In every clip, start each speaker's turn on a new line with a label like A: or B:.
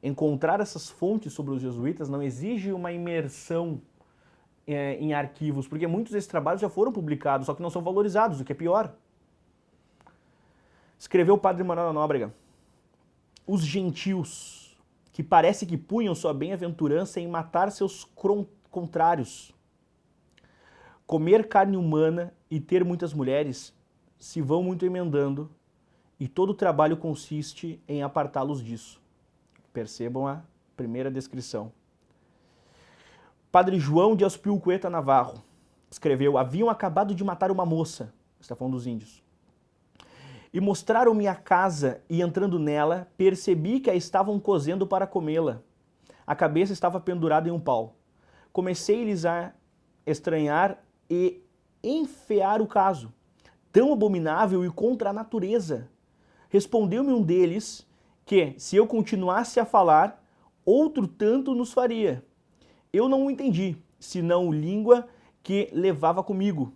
A: encontrar essas fontes sobre os jesuítas não exige uma imersão em arquivos, porque muitos desses trabalhos já foram publicados, só que não são valorizados, o que é pior. Escreveu o padre Manuel da Nóbrega: os gentios, que parece que punham sua bem-aventurança em matar seus contrários, comer carne humana e ter muitas mulheres, se vão muito emendando, e todo o trabalho consiste em apartá-los disso. Percebam a primeira descrição. Padre João de Aspilcueta Navarro escreveu: haviam acabado de matar uma moça, está falando dos índios, e mostraram-me a casa, e entrando nela, percebi que a estavam cozendo para comê-la. A cabeça estava pendurada em um pau. Comecei-lhes a estranhar e enfear o caso, tão abominável e contra a natureza. Respondeu-me um deles que, se eu continuasse a falar, outro tanto nos faria. Eu não o entendi, senão língua que levava comigo,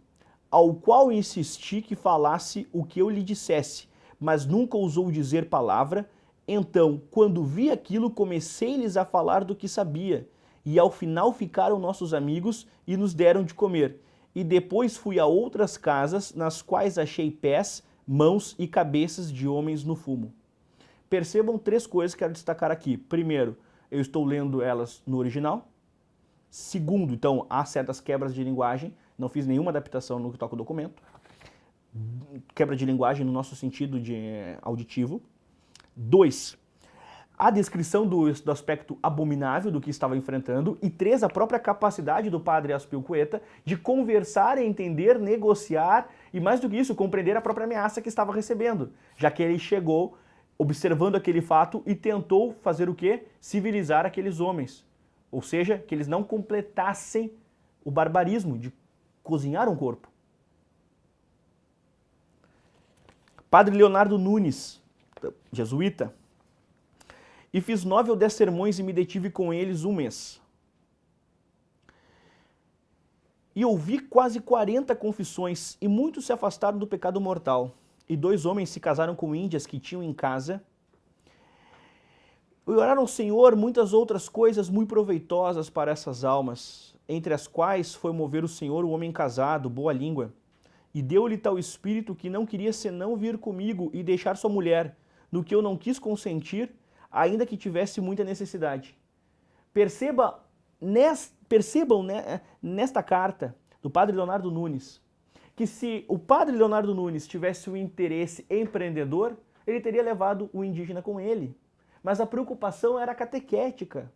A: ao qual insisti que falasse o que eu lhe dissesse, mas nunca ousou dizer palavra. Então, quando vi aquilo, comecei-lhes a falar do que sabia, e ao final ficaram nossos amigos e nos deram de comer. E depois fui a outras casas, nas quais achei pés, mãos e cabeças de homens no fumo. Percebam 3 coisas que quero destacar aqui. Primeiro, eu estou lendo elas no original. Segundo, então, há certas quebras de linguagem, não fiz nenhuma adaptação no que toca o documento. Quebra de linguagem no nosso sentido de auditivo. 2, a descrição do aspecto abominável do que estava enfrentando. E 3, a própria capacidade do padre Aspilcueta de conversar, entender, negociar e, mais do que isso, compreender a própria ameaça que estava recebendo, já que ele chegou observando aquele fato e tentou fazer o quê? Civilizar aqueles homens. Ou seja, que eles não completassem o barbarismo de cozinhar um corpo. Padre Leonardo Nunes, jesuíta: e fiz 9 ou 10 sermões e me detive com eles 1 mês. E ouvi quase 40 confissões, e muitos se afastaram do pecado mortal. E 2 homens se casaram com índias que tinham em casa. E oraram ao Senhor muitas outras coisas muito proveitosas para essas almas, entre as quais foi mover o Senhor o homem casado, boa língua, e deu-lhe tal espírito que não queria senão vir comigo e deixar sua mulher, no que eu não quis consentir, ainda que tivesse muita necessidade. Percebam nesta carta do padre Leonardo Nunes, que se o padre Leonardo Nunes tivesse um interesse empreendedor, ele teria levado o indígena com ele. Mas a preocupação era catequética.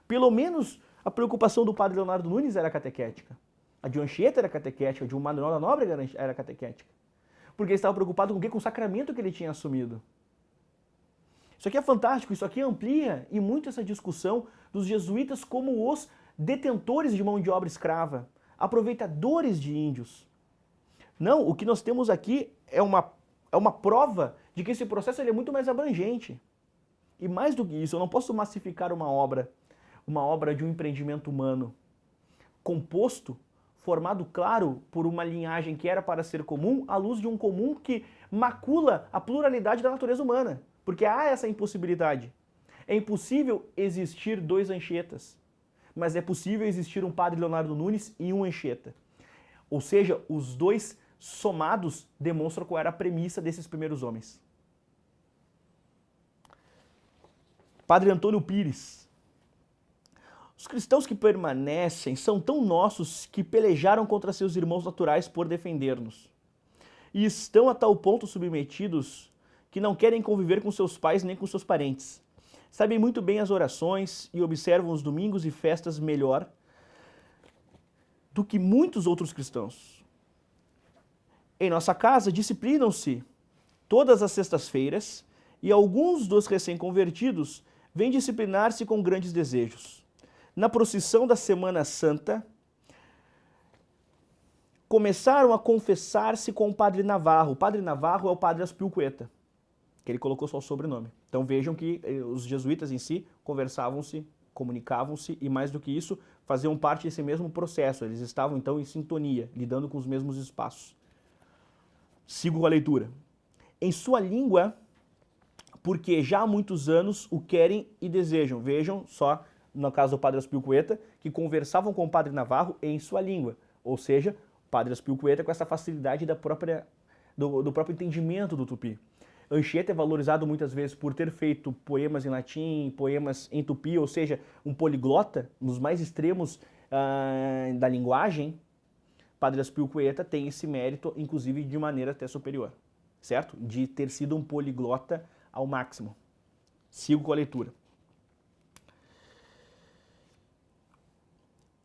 A: Pelo menos a preocupação do padre Leonardo Nunes era catequética. A de Anchieta era catequética, a de Manuel da Nóbrega era catequética. Porque ele estava preocupado com o quê? Com o sacramento que ele tinha assumido. Isso aqui é fantástico, isso aqui amplia e muito essa discussão dos jesuítas como os detentores de mão de obra escrava, aproveitadores de índios. Não, o que nós temos aqui é uma prova de que esse processo ele é muito mais abrangente. E mais do que isso, eu não posso massificar uma obra de um empreendimento humano, composto, formado, claro, por uma linhagem que era para ser comum, à luz de um comum que macula a pluralidade da natureza humana. Porque há essa impossibilidade. É impossível existir 2 Anchietas, mas é possível existir um padre Leonardo Nunes e um Anchieta. Ou seja, os 2 somados demonstram qual era a premissa desses primeiros homens. Padre Antônio Pires: os cristãos que permanecem são tão nossos que pelejaram contra seus irmãos naturais por defender-nos. E estão a tal ponto submetidos que não querem conviver com seus pais nem com seus parentes. Sabem muito bem as orações e observam os domingos e festas melhor do que muitos outros cristãos. Em nossa casa disciplinam-se todas as sextas-feiras e alguns dos recém-convertidos vêm disciplinar-se com grandes desejos. Na procissão da Semana Santa, começaram a confessar-se com o padre Navarro. O padre Navarro é o padre Aspilcueta, que ele colocou só o sobrenome. Então vejam que os jesuítas em si conversavam-se, comunicavam-se e, mais do que isso, faziam parte desse mesmo processo. Eles estavam então em sintonia, lidando com os mesmos espaços. Sigo a leitura. Em sua língua porque já há muitos anos o querem e desejam. Vejam só, no caso do padre Aspilcueta, que conversavam com o padre Navarro em sua língua, ou seja, o padre Aspilcueta com essa facilidade do próprio entendimento do tupi. Anchieta é valorizado muitas vezes por ter feito poemas em latim, poemas em tupi, ou seja, um poliglota, nos mais extremos da linguagem. Padre Aspilcueta tem esse mérito, inclusive de maneira até superior, certo? De ter sido um poliglota ao máximo. Sigo com a leitura.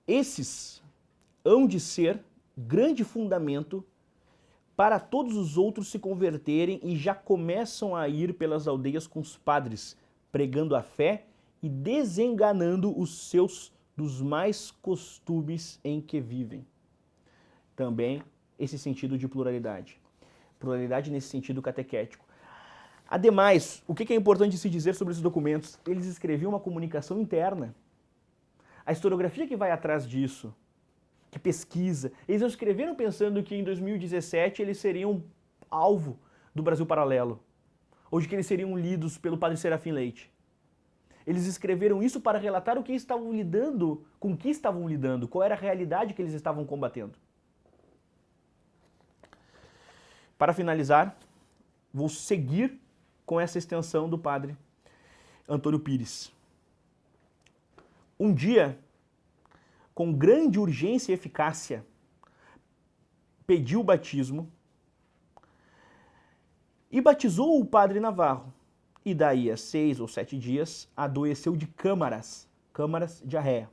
A: Esses hão de ser grande fundamento para todos os outros se converterem e já começam a ir pelas aldeias com os padres, pregando a fé e desenganando os seus dos mais costumes em que vivem. Também esse sentido de pluralidade. Pluralidade nesse sentido catequético. Ademais, o que é importante se dizer sobre esses documentos? Eles escreviam uma comunicação interna. A historiografia que vai atrás disso, que pesquisa, eles não escreveram pensando que em 2017 eles seriam alvo do Brasil Paralelo, ou de que eles seriam lidos pelo padre Serafim Leite. Eles escreveram isso para relatar o que estavam lidando, com o que estavam lidando, qual era a realidade que eles estavam combatendo. Para finalizar, vou seguir com essa extensão do padre Antônio Pires. Um dia, com grande urgência e eficácia, pediu o batismo e batizou o padre Navarro. E daí a 6 ou 7 dias adoeceu de câmaras diarreia.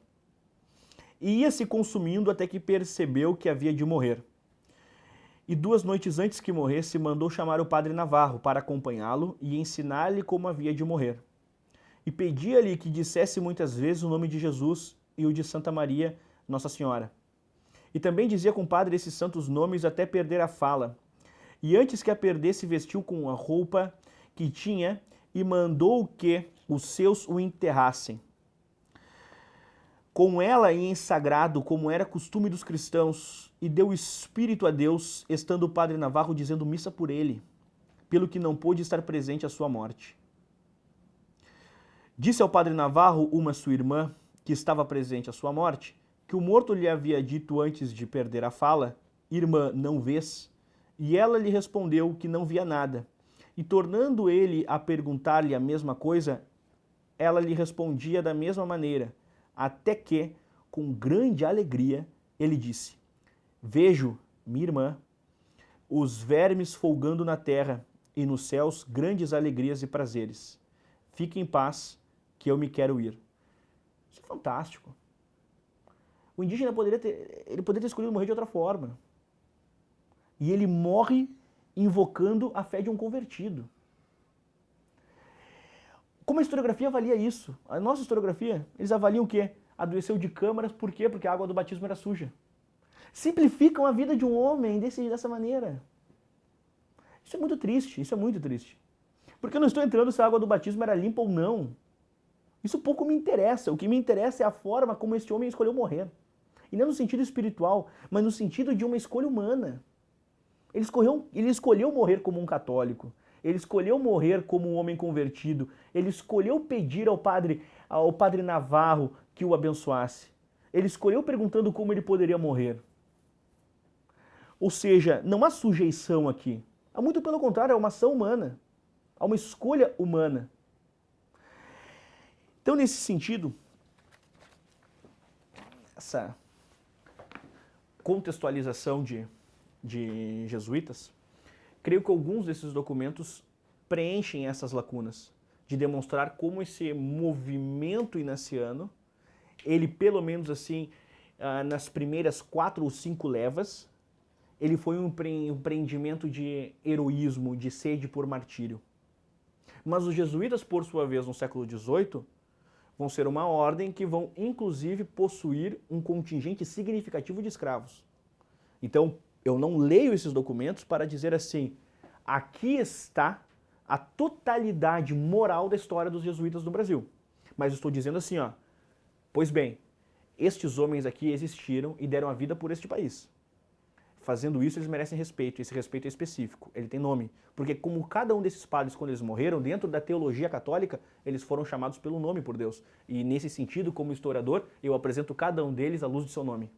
A: E ia se consumindo até que percebeu que havia de morrer. E 2 noites antes que morresse, mandou chamar o padre Navarro para acompanhá-lo e ensinar-lhe como havia de morrer. E pedia-lhe que dissesse muitas vezes o nome de Jesus e o de Santa Maria, Nossa Senhora. E também dizia com o padre esses santos nomes até perder a fala. E antes que a perdesse, vestiu com a roupa que tinha e mandou que os seus o enterrassem. Com ela e em sagrado, como era costume dos cristãos, e deu espírito a Deus, estando o padre Navarro dizendo missa por ele, pelo que não pôde estar presente à sua morte. Disse ao padre Navarro uma sua irmã, que estava presente à sua morte, que o morto lhe havia dito antes de perder a fala, irmã, não vês? E ela lhe respondeu que não via nada. E tornando ele a perguntar-lhe a mesma coisa, ela lhe respondia da mesma maneira, até que, com grande alegria, ele disse, vejo, minha irmã, os vermes folgando na terra e nos céus grandes alegrias e prazeres. Fique em paz, que eu me quero ir. Isso é fantástico. O indígena poderia ter escolhido morrer de outra forma. E ele morre invocando a fé de um convertido. Como a historiografia avalia isso? A nossa historiografia, eles avaliam o quê? Adoeceu de câmaras, por quê? Porque a água do batismo era suja. Simplificam a vida de um homem dessa maneira. Isso é muito triste, isso é muito triste. Porque eu não estou entrando se a água do batismo era limpa ou não. Isso pouco me interessa. O que me interessa é a forma como este homem escolheu morrer. E não no sentido espiritual, mas no sentido de uma escolha humana. Ele escolheu morrer como um católico. Ele escolheu morrer como um homem convertido. Ele escolheu pedir ao padre Navarro que o abençoasse. Ele escolheu perguntando como ele poderia morrer. Ou seja, não há sujeição aqui. Há muito pelo contrário, é uma ação humana. Há uma escolha humana. Então, nesse sentido, essa contextualização de jesuítas, creio que alguns desses documentos preenchem essas lacunas, de demonstrar como esse movimento inaciano, ele pelo menos assim, nas primeiras 4 ou 5 levas, ele foi um empreendimento de heroísmo, de sede por martírio. Mas os jesuítas, por sua vez, no século XVIII, vão ser uma ordem que vão, inclusive, possuir um contingente significativo de escravos. Então, eu não leio esses documentos para dizer assim, aqui está a totalidade moral da história dos jesuítas no Brasil. Mas eu estou dizendo assim, ó, pois bem, estes homens aqui existiram e deram a vida por este país. fazendo isso, eles merecem respeito. Esse respeito é específico, ele tem nome. Porque como cada um desses padres, quando eles morreram, dentro da teologia católica, eles foram chamados pelo nome por Deus. E nesse sentido, como historiador, eu apresento cada um deles à luz do seu nome.